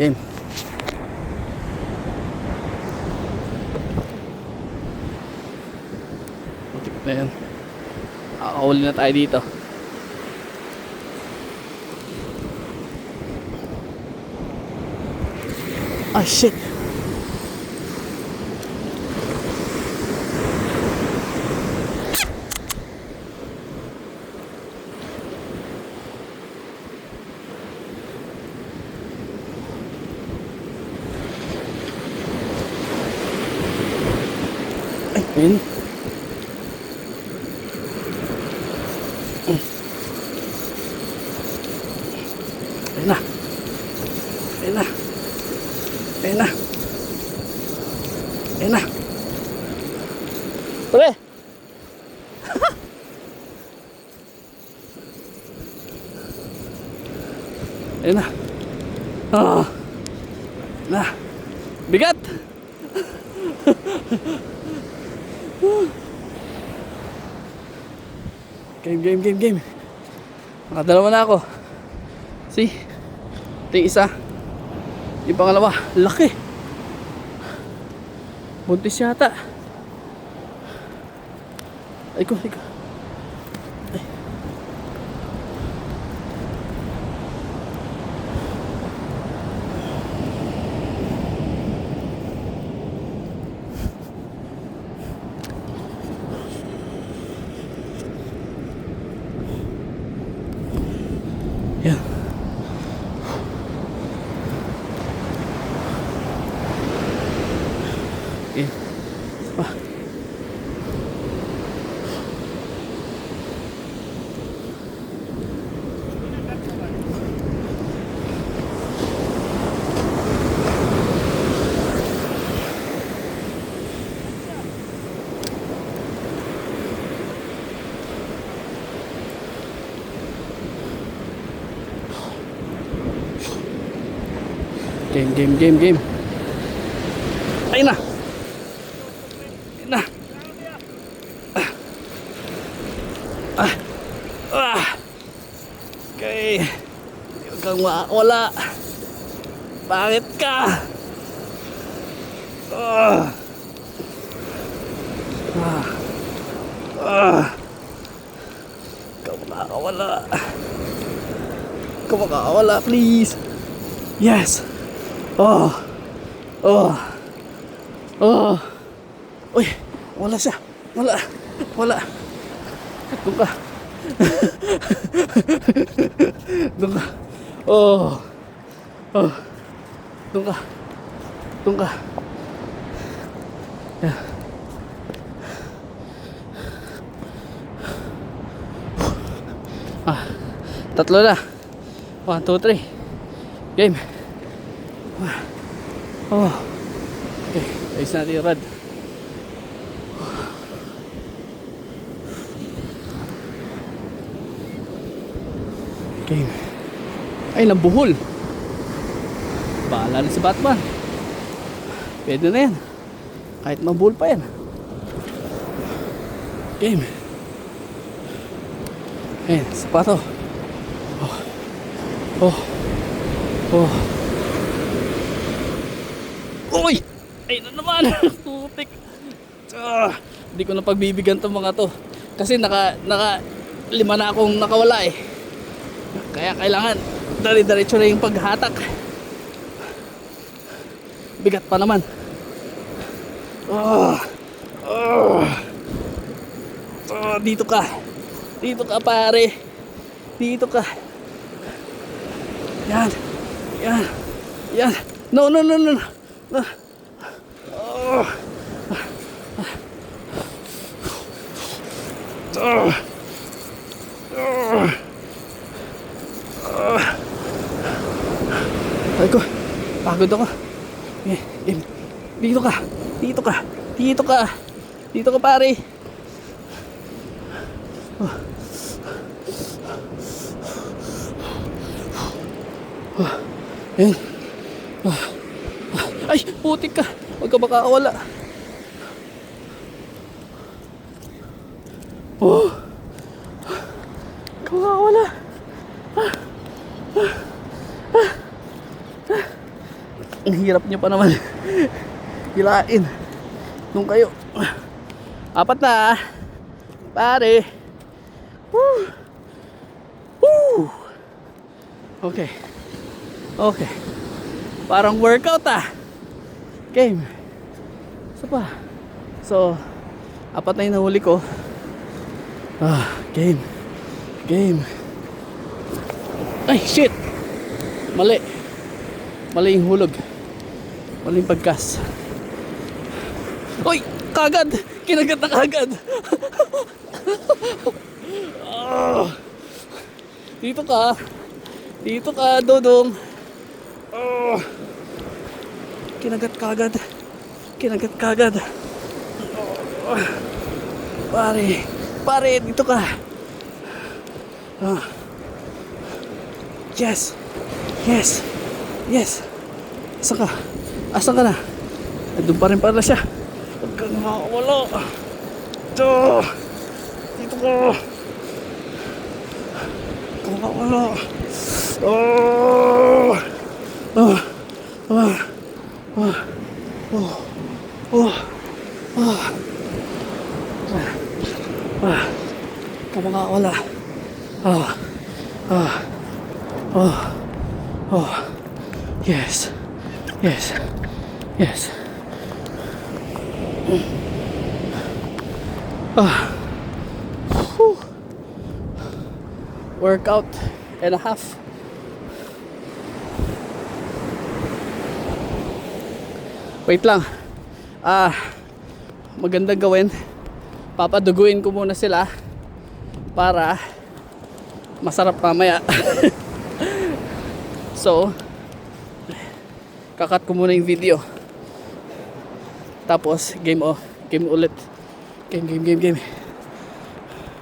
Game. Putik na yan. Nakakahuli na tayo dito. Ah, shit. Ay, ayun. Ayun na. Ayun na. Ayun na. Ayun na. Pre! Ayun na. Oh. Na. Bigat! Game. Nakadalawa na ako. See? Ito yung isa. Yung pangalawa. Laki. Buntis yata. Ay ko. Ay. Yan. Okay. Ah. Game. Ayun na. Okay. Huwag kang wala. Bakit ka? Ikaw makakawala, please. Yes. Uy, wala siya. Wala. Doon ka. Doon ka. Doon ka. Yeah. Tatlo na. 1, 2, 3. Game. Okay, ayos natin yung rod. Game. Ay, nabuhol. Bahala na si Batman. Pwede na yan. Kahit mabuhol pa yan. Game. Ayan, sapato. Uy! Ay na naman! Putik! Hindi ko na pagbibigyan itong mga to. Kasi naka 5 na akong nakawala eh. Kaya kailangan dari-diretso na yung paghatak. Bigat pa naman. Dito ka. Dito ka, pare. Dito ka. Yan. No. Ay ko, pagod ako. Dito ka, pare. Ayan. Ay, putik ka. Huwag ka makakawala. Makakawala. Ang hirap nyo pa naman. Hilain. Nung kayo. Apat na. Pare. Woo. Woo. Okay. Okay. Parang workout Game. Isa pa. So, apat na yung nahuli ko. Game. Game. Ay, shit. Mali. Mali yung hulog. Mali yung pagkas. Uy! Kagad! Kinagat na kagad! Dito ka. Dito ka, Dodong. Kinagat kagad. Kinagat kagad. Pare. Pare, dito ka. Yes. Yes. Yes. Asan ka? Asan ka na? Doon pa rin pala siya. Huwag kang makawala. Ito. Dito ka. Huwag kang makawala. Oh. Oh. Oh. Oh. Oh. Oh. Oh. Huwag kang makawala. Oh. Oh. Oh. Oh. Yes. Yes. Yes. Whew. Workout and a half. Wait lang. Magandang gawin. Papaduguin ko muna sila para masarap mamaya. So, kakat ko muna yung video. Tapos, game ulit. Game.